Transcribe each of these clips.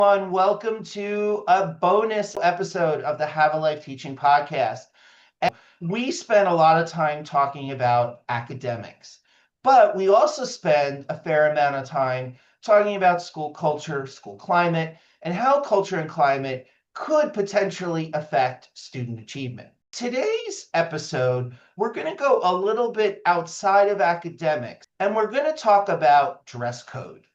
Welcome to a bonus episode of the Have a Life Teaching podcast. And we spend a lot of time talking about academics, but we also spend a fair amount of time talking about school culture, school climate, and how culture and climate could potentially affect student achievement. Today's episode, we're going to go a little bit outside of academics, and we're going to talk about dress code.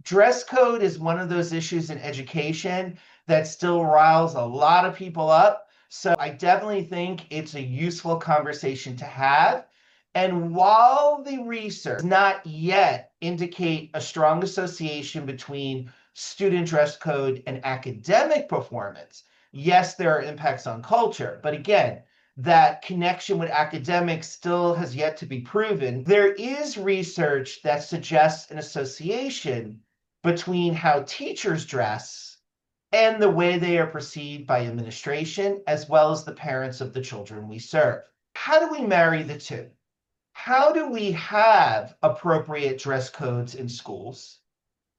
Dress code is one of those issues in education that still riles a lot of people up. So I definitely think it's a useful conversation to have. And while the research does not yet indicate a strong association between student dress code and academic performance, yes, there are impacts on culture. But again, that connection with academics still has yet to be proven. There is research that suggests an association between how teachers dress and the way they are perceived by administration, as well as the parents of the children we serve. How do we marry the two? How do we have appropriate dress codes in schools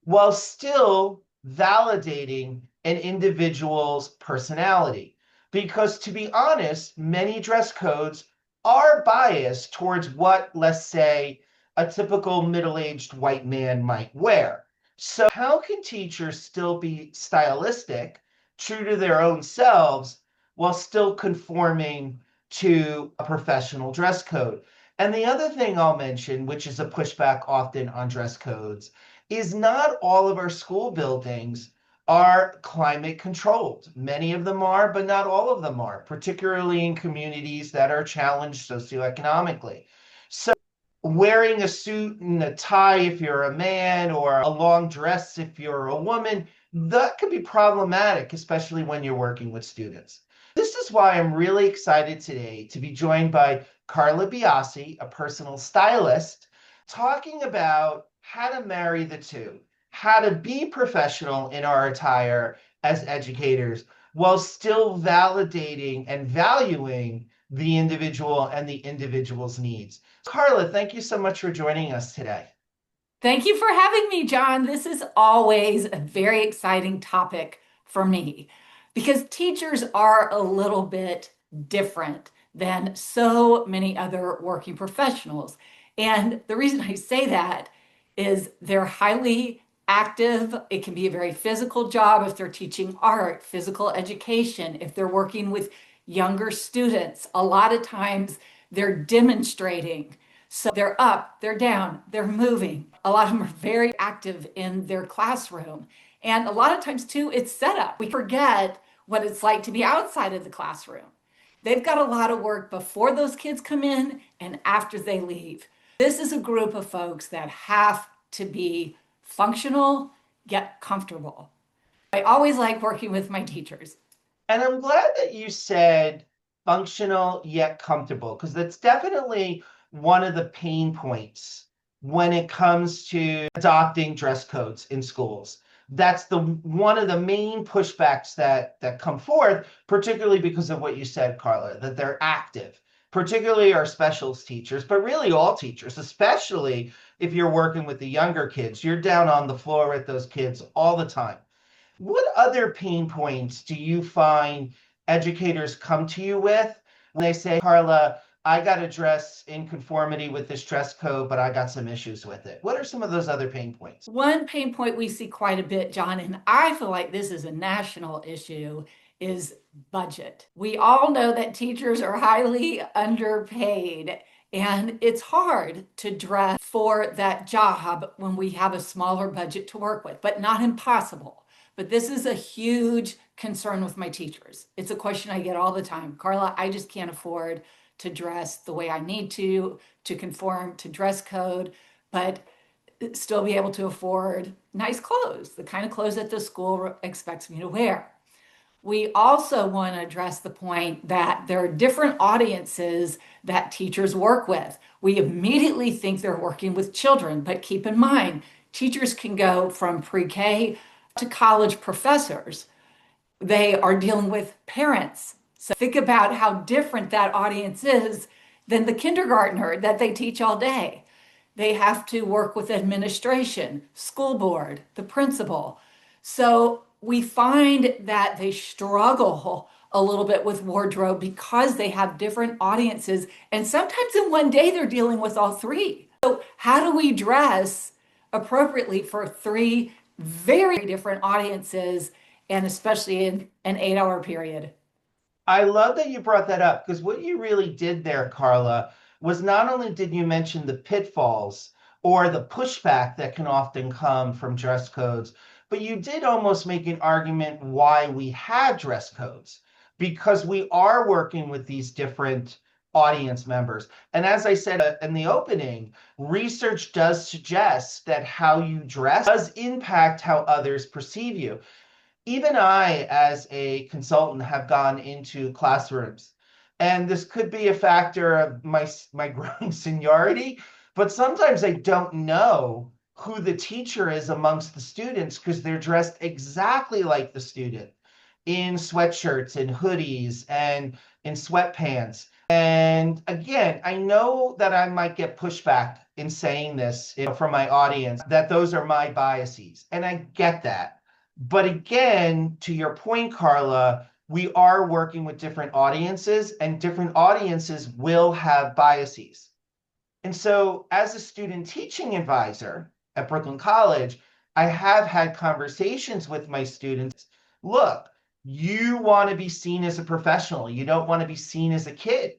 while still validating an individual's personality? Because to be honest, many dress codes are biased towards what, let's say, a typical middle-aged white man might wear. So how can teachers still be stylistic, true to their own selves, while still conforming to a professional dress code? And the other thing I'll mention, which is a pushback often on dress codes, is not all of our school buildings are climate controlled. Many of them are, but not all of them are, particularly in communities that are challenged socioeconomically. So wearing a suit and a tie if you're a man, or a long dress if you're a woman, that can be problematic, especially when you're working with students. This is why I'm really excited today to be joined by Carla Biasi, a personal stylist, talking about how to marry the two, how to be professional in our attire as educators while still validating and valuing the individual and the individual's needs. Carla, thank you so much for joining us today. Thank you for having me, John. This is always a very exciting topic for me because teachers are a little bit different than so many other working professionals. And the reason I say that is they're highly active. It can be a very physical job if they're teaching art, physical education, if they're working with younger students. A lot of times they're demonstrating. So they're up, they're down, they're moving. A lot of them are very active in their classroom. And a lot of times, too, it's set up. We forget what it's like to be outside of the classroom. They've got a lot of work before those kids come in and after they leave. This is a group of folks that have to be functional, yet comfortable. I always like working with my teachers. And I'm glad that you said functional yet comfortable, because that's definitely one of the pain points when it comes to adopting dress codes in schools. That's one of the main pushbacks that come forth, particularly because of what you said, Carla, that they're active, particularly our specials teachers, but really all teachers, especially if you're working with the younger kids. You're down on the floor with those kids all the time. What other pain points do you find educators come to you with when they say, Carla, I got to dress in conformity with this dress code, but I got some issues with it? What are some of those other pain points? One pain point we see quite a bit, John, and I feel like this is a national issue, is budget. We all know that teachers are highly underpaid, and it's hard to dress for that job when we have a smaller budget to work with, but not impossible. But this is a huge concern with my teachers. It's a question I get all the time. Carla, I just can't afford to dress the way I need to conform to dress code, but still be able to afford nice clothes, the kind of clothes that the school expects me to wear. We also want to address the point that there are different audiences that teachers work with. We immediately think they're working with children, but keep in mind, teachers can go from pre-K to college professors. They are dealing with parents. So think about how different that audience is than the kindergartner that they teach all day. They have to work with administration, school board, the principal. So we find that they struggle a little bit with wardrobe because they have different audiences. And sometimes in one day, they're dealing with all three. So how do we dress appropriately for three very different audiences, and especially in an 8-hour period? I love that you brought that up because what you really did there, Carla, was not only did you mention the pitfalls or the pushback that can often come from dress codes, but you did almost make an argument why we had dress codes because we are working with these different audience members. And as I said in the opening, research does suggest that how you dress does impact how others perceive you. Even I, as a consultant, have gone into classrooms, and this could be a factor of my growing seniority, but sometimes I don't know who the teacher is amongst the students because they're dressed exactly like the student in sweatshirts and hoodies and in sweatpants. And again, I know that I might get pushback in saying this, from my audience, that those are my biases, and I get that. But again, to your point, Carla, we are working with different audiences, and different audiences will have biases. And so, as a student teaching advisor at Brooklyn College, I have had conversations with my students. Look, you want to be seen as a professional, you don't want to be seen as a kid.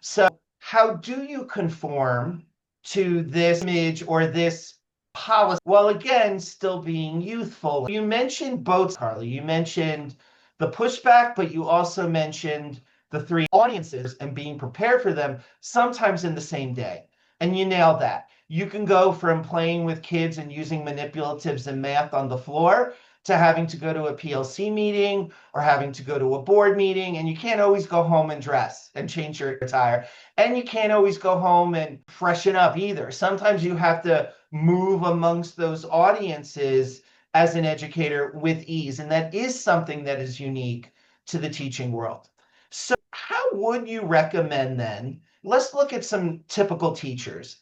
So, how do you conform to this image or this policy while again still being youthful? You mentioned both, Carly. You mentioned the pushback, but you also mentioned the three audiences and being prepared for them sometimes in the same day. And you nailed that. You can go from playing with kids and using manipulatives and math on the floor to having to go to a PLC meeting or having to go to a board meeting. And you can't always go home and dress and change your attire. And you can't always go home and freshen up either. Sometimes you have to move amongst those audiences as an educator with ease. And that is something that is unique to the teaching world. So how would you recommend then? Let's look at some typical teachers.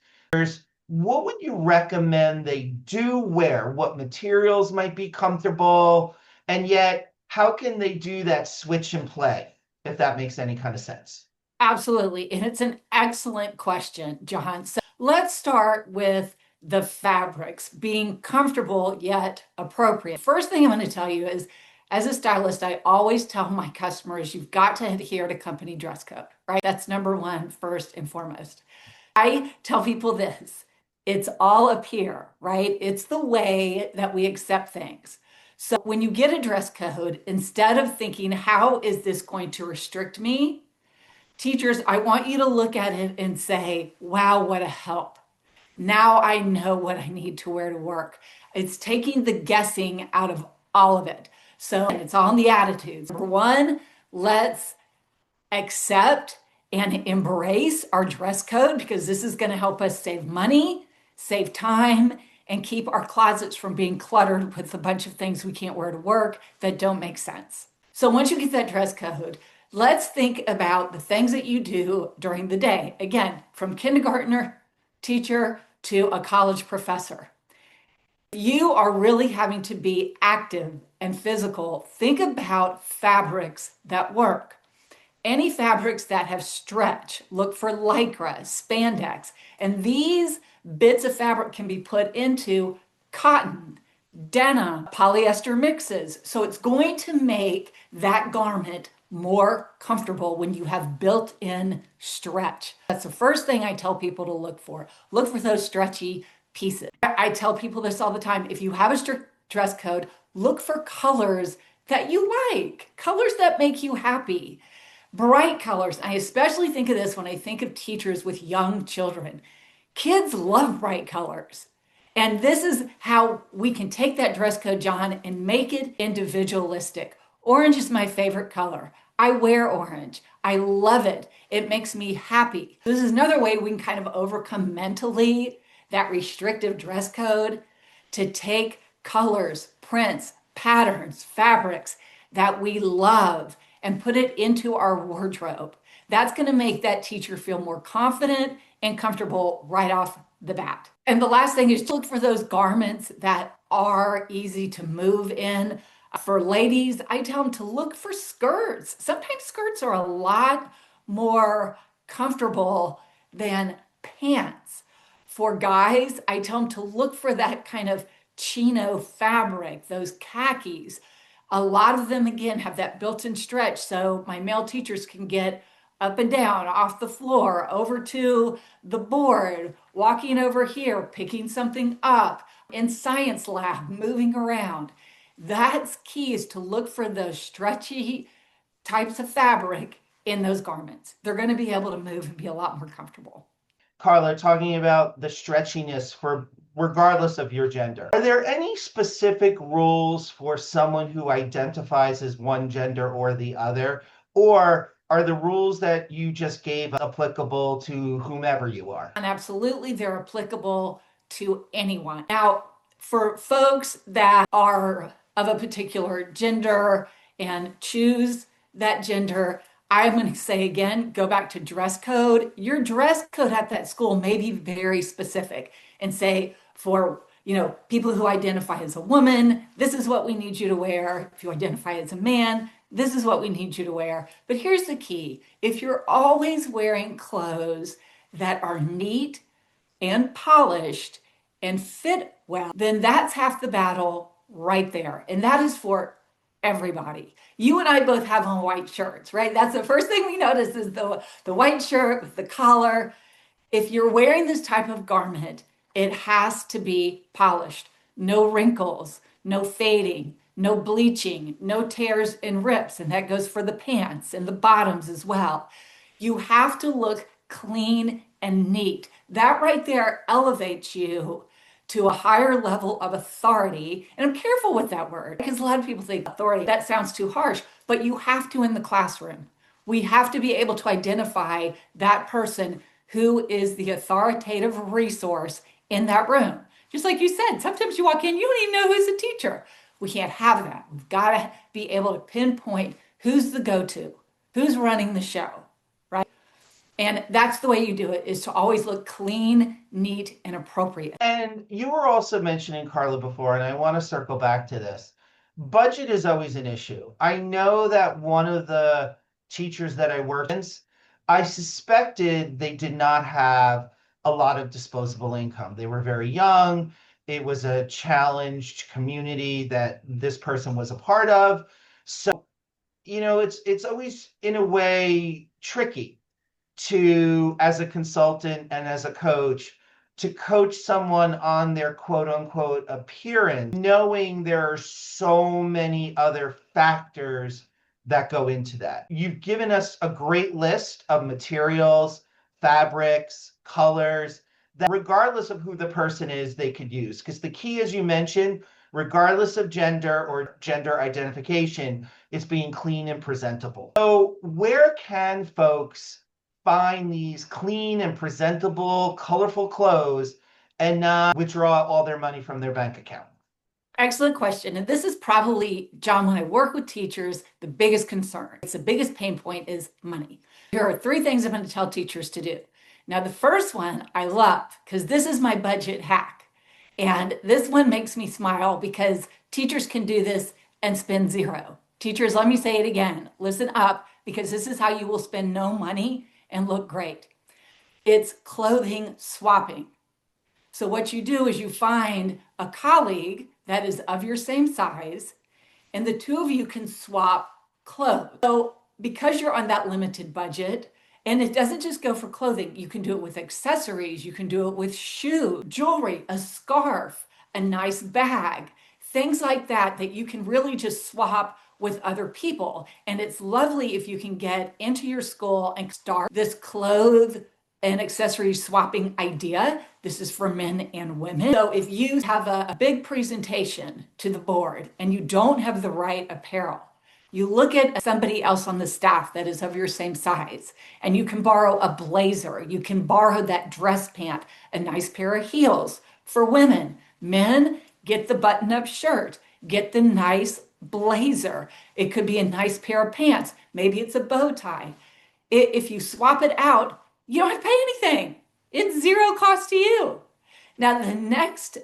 What would you recommend they do wear? What materials might be comfortable? And yet, how can they do that switch and play, if that makes any kind of sense? Absolutely. And it's an excellent question, John. So let's start with the fabrics being comfortable yet appropriate. First thing I'm going to tell you is, as a stylist, I always tell my customers, you've got to adhere to company dress code, right? That's number one, first and foremost. I tell people this, it's all up here, right? It's the way that we accept things. So when you get a dress code, instead of thinking, how is this going to restrict me? Teachers, I want you to look at it and say, wow, what a help. Now I know what I need to wear to work. It's taking the guessing out of all of it. So it's all in the attitudes. Number one, let's accept and embrace our dress code because this is going to help us save money, save time, and keep our closets from being cluttered with a bunch of things we can't wear to work that don't make sense. So once you get that dress code, let's think about the things that you do during the day. Again, from kindergartner, teacher, to a college professor. You are really having to be active and physical. Think about fabrics that work. Any fabrics that have stretch, look for lycra, spandex, and these bits of fabric can be put into cotton, denim, polyester mixes. So it's going to make that garment more comfortable when you have built-in stretch. That's the first thing I tell people to look for. Look for those stretchy pieces. I tell people this all the time. If you have a strict dress code, look for colors that you like, colors that make you happy. Bright colors. I especially think of this when I think of teachers with young children. Kids love bright colors. And this is how we can take that dress code, John, and make it individualistic. Orange is my favorite color. I wear orange. I love it. It makes me happy. This is another way we can kind of overcome mentally that restrictive dress code, to take colors, prints, patterns, fabrics that we love and put it into our wardrobe. That's going to make that teacher feel more confident and comfortable right off the bat. And the last thing is to look for those garments that are easy to move in. For ladies, I tell them to look for skirts. Sometimes skirts are a lot more comfortable than pants. For guys, I tell them to look for that kind of chino fabric, those khakis. A lot of them, again, have that built-in stretch, so my male teachers can get up and down off the floor, over to the board, walking over here, picking something up, in science lab, moving around. That's key, is to look for those stretchy types of fabric in those garments. They're going to be able to move and be a lot more comfortable. Carla, talking about the stretchiness for regardless of your gender. Are there any specific rules for someone who identifies as one gender or the other? Or are the rules that you just gave applicable to whomever you are? And absolutely, they're applicable to anyone. Now, for folks that are of a particular gender and choose that gender, I'm going to say again, go back to dress code. Your dress code at that school may be very specific and say, for people who identify as a woman, this is what we need you to wear. If you identify as a man, this is what we need you to wear. But here's the key. If you're always wearing clothes that are neat and polished and fit well, then that's half the battle right there. And that is for everybody. You and I both have on white shirts, right? That's the first thing we notice, is the white shirt with the collar. If you're wearing this type of garment, it has to be polished. No wrinkles, no fading, no bleaching, no tears and rips. And that goes for the pants and the bottoms as well. You have to look clean and neat. That right there elevates you to a higher level of authority. And I'm careful with that word, because a lot of people think authority, that sounds too harsh, but you have to in the classroom. We have to be able to identify that person who is the authoritative resource in that room. Just like you said, sometimes you walk in, you don't even know who's the teacher. We can't have that. We've got to be able to pinpoint who's the go-to, who's running the show, right? And that's the way you do it, is to always look clean, neat, and appropriate. And you were also mentioning, Carla, before, and I want to circle back to this. Budget is always an issue. I know that one of the teachers that I worked with, I suspected they did not have a lot of disposable income. They were very young. It was a challenged community that this person was a part of. So, it's always in a way tricky to, as a consultant and as a coach, to coach someone on their quote unquote appearance, knowing there are so many other factors that go into that. You've given us a great list of materials, fabrics, colors, that regardless of who the person is, they could use. Because the key, as you mentioned, regardless of gender or gender identification, is being clean and presentable. So where can folks find these clean and presentable, colorful clothes and not withdraw all their money from their bank account? Excellent question. And this is probably, John, when I work with teachers, the biggest concern. It's the biggest pain point is money. Here are 3 things I'm going to tell teachers to do. Now, the first one I love, because this is my budget hack. And this one makes me smile because teachers can do this and spend zero. Teachers, let me say it again. Listen up, because this is how you will spend no money and look great. It's clothing swapping. So what you do is you find a colleague that is of your same size, and the 2 of you can swap clothes. So because you're on that limited budget, and it doesn't just go for clothing, you can do it with accessories, you can do it with shoes, jewelry, a scarf, a nice bag, things like that, that you can really just swap with other people. And it's lovely if you can get into your school and start this clothes and accessory swapping idea. This is for men and women. So if you have a big presentation to the board and you don't have the right apparel, you look at somebody else on the staff that is of your same size, and you can borrow a blazer, you can borrow that dress pant, a nice pair of heels. For women, men, get the button-up shirt, get the nice blazer. It could be a nice pair of pants. Maybe it's a bow tie. If you swap it out, you don't have to pay anything. It's zero cost to you. Now, the next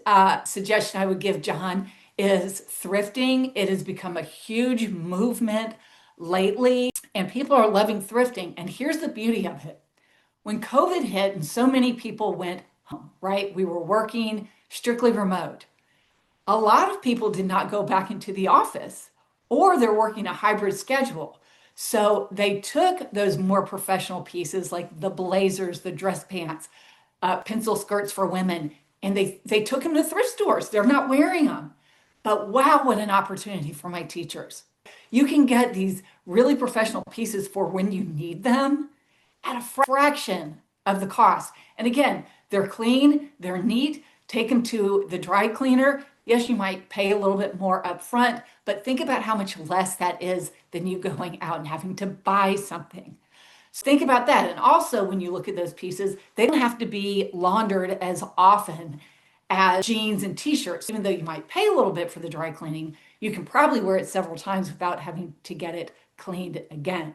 suggestion I would give, John, is thrifting. It has become a huge movement lately, and people are loving thrifting. And here's the beauty of it. When COVID hit and so many people went home, right? We were working strictly remote. A lot of people did not go back into the office, or they're working a hybrid schedule. So they took those more professional pieces like the blazers, the dress pants, pencil skirts for women, and they took them to thrift stores. They're not wearing them. But wow, what an opportunity for my teachers. You can get these really professional pieces for when you need them at a fraction of the cost. And again, they're clean, they're neat. Take them to the dry cleaner. Yes, you might pay a little bit more up front, but think about how much less that is than you going out and having to buy something. So think about that. And also, when you look at those pieces, they don't have to be laundered as often as jeans and t-shirts. Even though you might pay a little bit for the dry cleaning, you can probably wear it several times without having to get it cleaned again.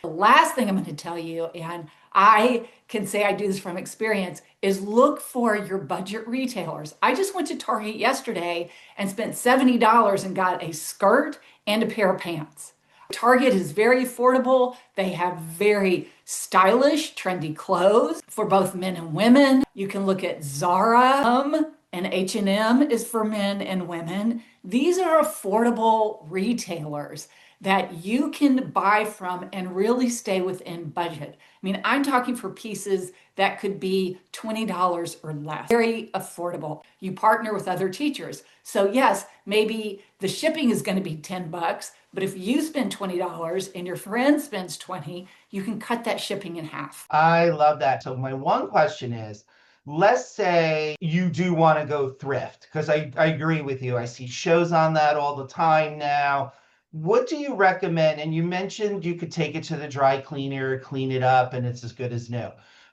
The last thing I'm going to tell you, and I can say I do this from experience, is look for your budget retailers. I just went to Target yesterday and spent $70 and got a skirt and a pair of pants. Target is very affordable. They have very stylish, trendy clothes for both men and women. You can look at Zara, and H&M is for men and women. These are affordable retailers that you can buy from and really stay within budget. I mean, I'm talking for pieces that could be $20 or less. Very affordable. You partner with other teachers. So yes, maybe the shipping is going to be $10, but if you spend $20 and your friend spends $20, you can cut that shipping in half. I love that. So my one question is, let's say you do want to go thrift, because I agree with you. I see shows on that all the time now. What do you recommend? And you mentioned you could take it to the dry cleaner, clean it up, and it's as good as new.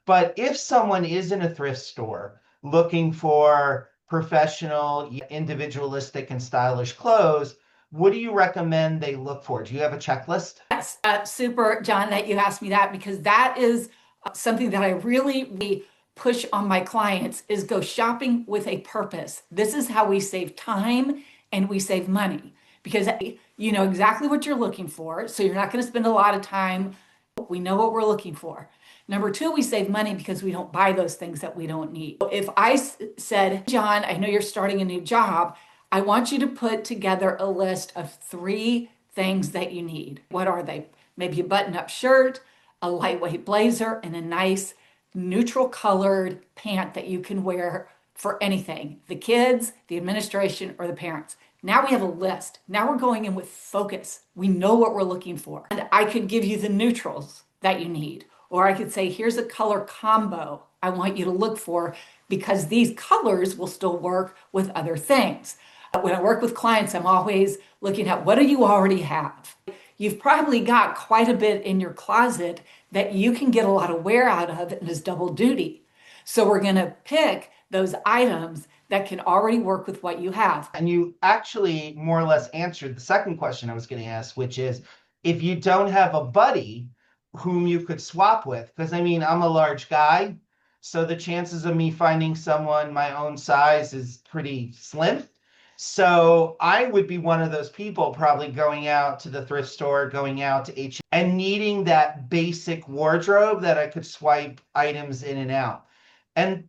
But if someone is in a thrift store looking for professional, individualistic, and stylish clothes, what do you recommend they look for? Do you have a checklist? Yes, super, John, that you asked me that, because that is something that I really push on my clients is go shopping with a purpose. This is how we save time and we save money, because you know exactly what you're looking for. So you're not going to spend a lot of time. We know what we're looking for. Number two, we save money because we don't buy those things that we don't need. If I said, John, I know you're starting a new job. I want you to put together a list of 3 things that you need. What are they? Maybe a button-up shirt, a lightweight blazer, and a nice neutral colored pant that you can wear for anything, the kids, the administration, or the parents. Now we have a list. Now we're going in with focus. We know what we're looking for. And I could give you the neutrals that you need. Or I could say, here's a color combo I want you to look for, because these colors will still work with other things. When I work with clients, I'm always looking at, what do you already have? You've probably got quite a bit in your closet that you can get a lot of wear out of and is double duty. So we're going to pick those items that can already work with what you have. And you actually more or less answered the second question I was going to ask, which is, if you don't have a buddy whom you could swap with, because I mean, I'm a large guy, so the chances of me finding someone my own size is pretty slim. So I would be one of those people probably going out to the thrift store, going out to H and needing that basic wardrobe that I could swipe items in and out.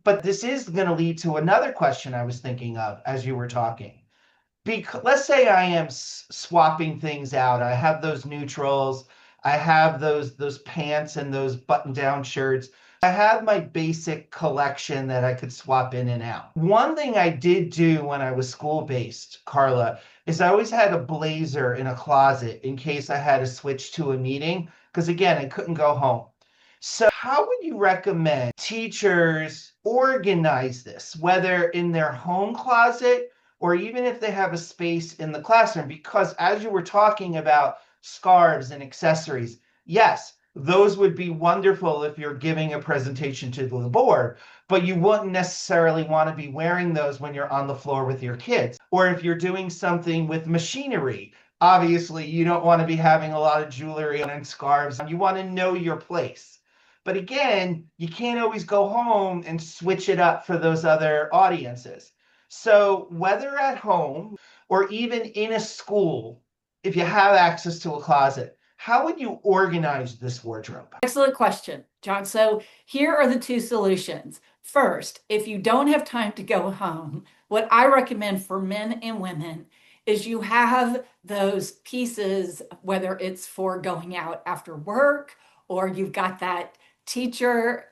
But this is going to lead to another question I was thinking of as you were talking. Because let's say I am swapping things out. I have those neutrals. I have those pants and those button-down shirts. I have my basic collection that I could swap in and out. One thing I did do when I was school-based, Carla, is I always had a blazer in a closet in case I had to switch to a meeting, because again, I couldn't go home. So how would you recommend teachers organize this, whether in their home closet or even if they have a space in the classroom? Because as you were talking about scarves and accessories, yes, those would be wonderful if you're giving a presentation to the board, but you wouldn't necessarily want to be wearing those when you're on the floor with your kids. Or if you're doing something with machinery, obviously you don't want to be having a lot of jewelry and scarves. You want to know your place. But again, you can't always go home and switch it up for those other audiences. So whether at home or even in a school, if you have access to a closet, how would you organize this wardrobe? Excellent question, John. So here are the two solutions. First, if you don't have time to go home, what I recommend for men and women is you have those pieces, whether it's for going out after work or you've got that teacher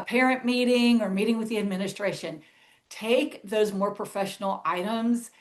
parent meeting or meeting with the administration. Take those more professional items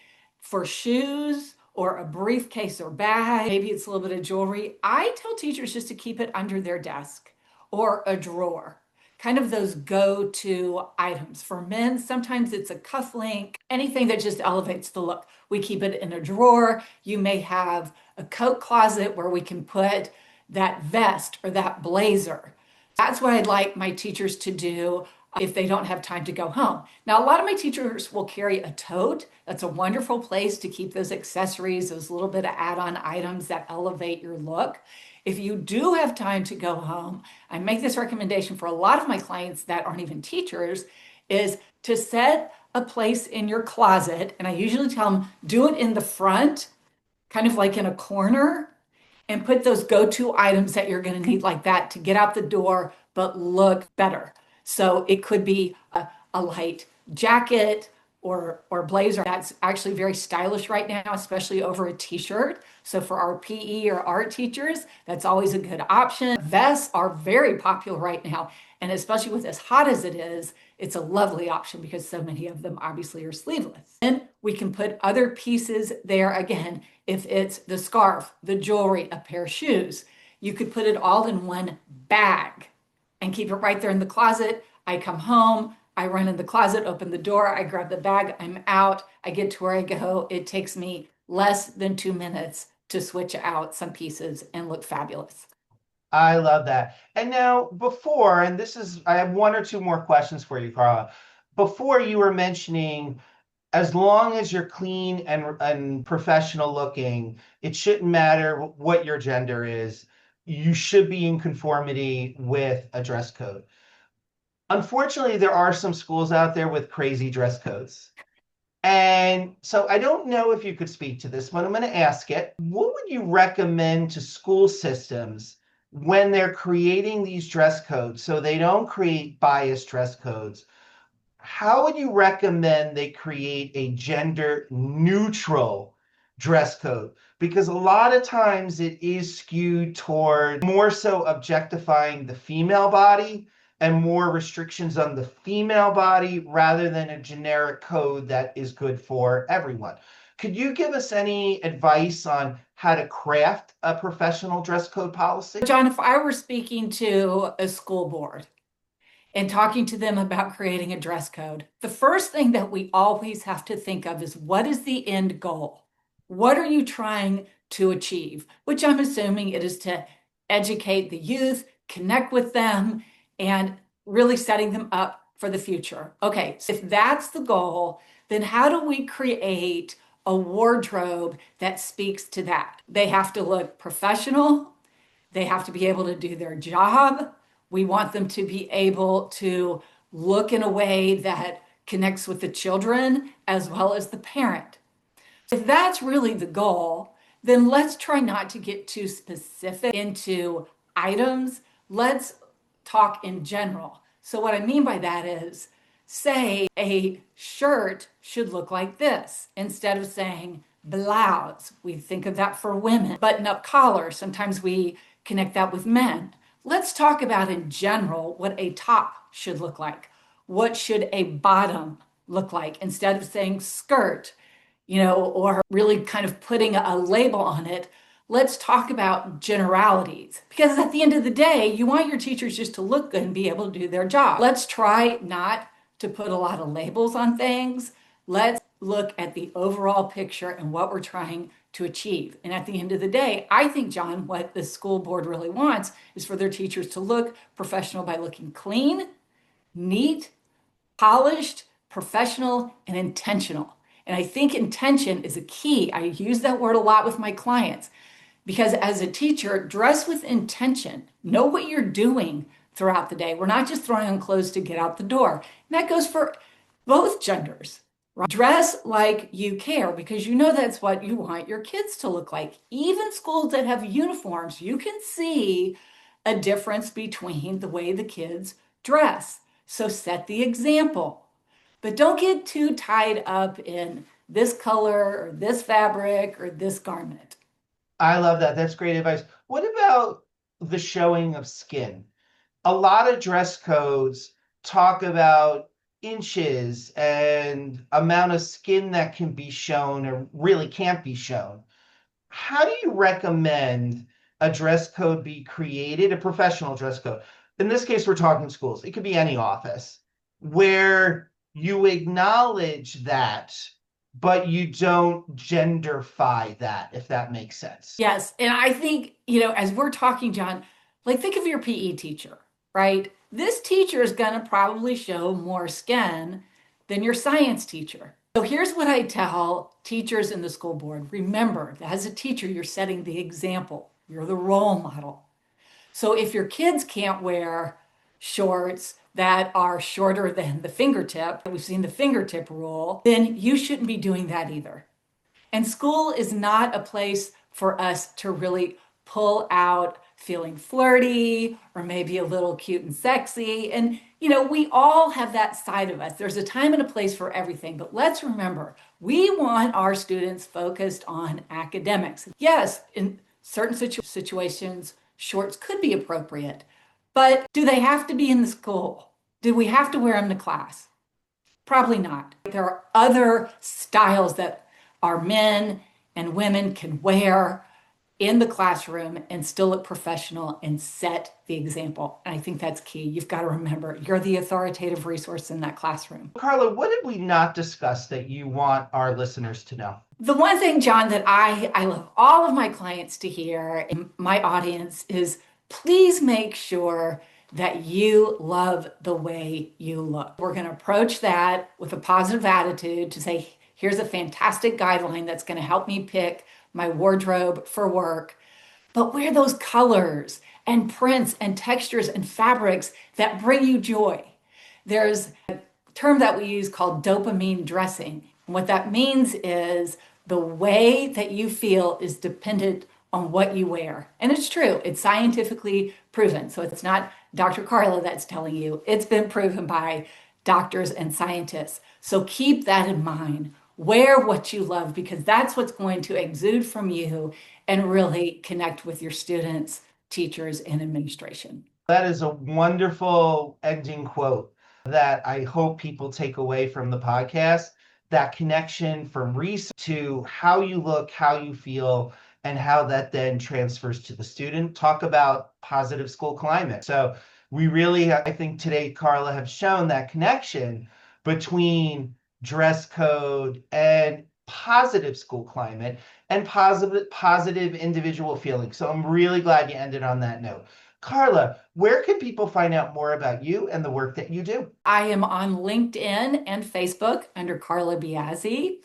for shoes or a briefcase or bag. Maybe it's a little bit of jewelry. I tell teachers just to keep it under their desk or a drawer, kind of those go-to items. For men, sometimes it's a cufflink, anything that just elevates the look. We keep it in a drawer. You may have a coat closet where we can put that vest or that blazer. That's what I'd like my teachers to do if they don't have time to go home. Now, a lot of my teachers will carry a tote. That's a wonderful place to keep those accessories, those little bit of add-on items that elevate your look. If you do have time to go home, I make this recommendation for a lot of my clients that aren't even teachers, is to set a place in your closet. And I usually tell them, do it in the front, kind of like in a corner, and put those go-to items that you're going to need like that to get out the door, but look better. So it could be a light jacket or blazer. That's actually very stylish right now, especially over a t-shirt. So for our PE or art teachers, that's always a good option. Vests are very popular right now. And especially with as hot as it is, it's a lovely option because so many of them obviously are sleeveless. And we can put other pieces there again. If it's the scarf, the jewelry, a pair of shoes, you could put it all in one bag and keep it right there in the closet. I come home, I run in the closet, open the door, I grab the bag, I'm out, I get to where I go. It takes me less than 2 minutes to switch out some pieces and look fabulous. I love that. And now, before, and this is, I have one or two more questions for you, Carla. Before you were mentioning, as long as you're clean and professional looking, it shouldn't matter what your gender is. You should be in conformity with a dress code. Unfortunately, there are some schools out there with crazy dress codes. And so I don't know if you could speak to this, but I'm going to ask it. What would you recommend to school systems when they're creating these dress codes so they don't create biased dress codes? How would you recommend they create a gender neutral dress code? Because a lot of times it is skewed toward more so objectifying the female body and more restrictions on the female body rather than a generic code that is good for everyone. Could you give us any advice on how to craft a professional dress code policy? John, if I were speaking to a school board and talking to them about creating a dress code, the first thing that we always have to think of is, what is the end goal? What are you trying to achieve? Which I'm assuming it is to educate the youth, connect with them, and really setting them up for the future. Okay, so if that's the goal, then how do we create a wardrobe that speaks to that? They have to look professional. They have to be able to do their job. We want them to be able to look in a way that connects with the children as well as the parent. If that's really the goal, then let's try not to get too specific into items. Let's talk in general. So what I mean by that is, say a shirt should look like this instead of saying blouse. We think of that for women. Button-up collar, sometimes we connect that with men. Let's talk about in general what a top should look like. What should a bottom look like instead of saying skirt, or really kind of putting a label on it. Let's talk about generalities, because at the end of the day, you want your teachers just to look good and be able to do their job. Let's try not to put a lot of labels on things. Let's look at the overall picture and what we're trying to achieve. And at the end of the day, I think, John, what the school board really wants is for their teachers to look professional by looking clean, neat, polished, professional, and intentional. And I think intention is a key. I use that word a lot with my clients because as a teacher, dress with intention. Know what you're doing throughout the day. We're not just throwing on clothes to get out the door. And that goes for both genders. Right? Dress like you care because you know that's what you want your kids to look like. Even schools that have uniforms, you can see a difference between the way the kids dress. So set the example. But don't get too tied up in this color or this fabric or this garment. I love that. That's great advice. What about the showing of skin? A lot of dress codes talk about inches and amount of skin that can be shown or really can't be shown. How do you recommend a dress code be created, a professional dress code? In this case, we're talking schools. It could be any office where you acknowledge that, but you don't genderfy that, if that makes sense. Yes. And I think, as we're talking, John, like think of your PE teacher, right? This teacher is going to probably show more skin than your science teacher. So here's what I tell teachers in the school board. Remember, as a teacher, you're setting the example. You're the role model. So if your kids can't wear shorts that are shorter than the fingertip, we've seen the fingertip rule, then you shouldn't be doing that either. And school is not a place for us to really pull out feeling flirty or maybe a little cute and sexy. And, we all have that side of us. There's a time and a place for everything. But let's remember, we want our students focused on academics. Yes, in certain situations, shorts could be appropriate. But do they have to be in the school? Do we have to wear them to class? Probably not. There are other styles that our men and women can wear in the classroom and still look professional and set the example. And I think that's key. You've got to remember you're the authoritative resource in that classroom. Carla, what did we not discuss that you want our listeners to know? The one thing, John, that I love all of my clients to hear in my audience is please make sure that you love the way you look. We're going to approach that with a positive attitude to say, here's a fantastic guideline that's going to help me pick my wardrobe for work. But wear those colors and prints and textures and fabrics that bring you joy. There's a term that we use called dopamine dressing. And what that means is the way that you feel is dependent on what you wear. And it's true, it's scientifically proven. So it's not Dr. Carla that's telling you, it's been proven by doctors and scientists. So keep that in mind. Wear what you love because that's what's going to exude from you and really connect with your students, teachers, and administration. That is a wonderful ending quote that I hope people take away from the podcast. That connection from research to how you look, how you feel, and how that then transfers to the student. Talk about positive school climate. So we really, I think today, Carla, have shown that connection between dress code and positive school climate and positive individual feelings. So I'm really glad you ended on that note. Carla, where can people find out more about you and the work that you do? I am on LinkedIn and Facebook under Carla Biasi.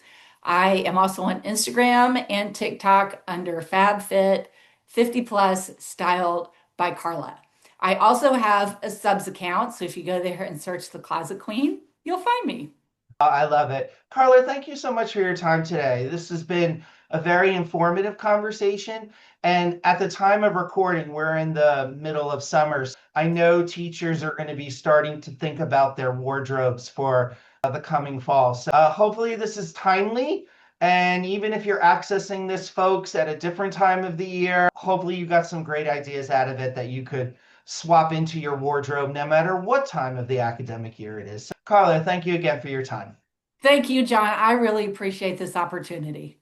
I am also on Instagram and TikTok under FabFit 50 plus styled by Carla. I also have a subs account, so if you go there and search the Closet Queen, you'll find me. I love it. Carla, thank you so much for your time today. This has been a very informative conversation. And at the time of recording, we're in the middle of summer. I know teachers are going to be starting to think about their wardrobes for the coming fall. So hopefully this is timely. And even if you're accessing this, folks, at a different time of the year, hopefully you got some great ideas out of it that you could swap into your wardrobe no matter what time of the academic year it is. So, Carla, thank you again for your time. Thank you, John. I really appreciate this opportunity.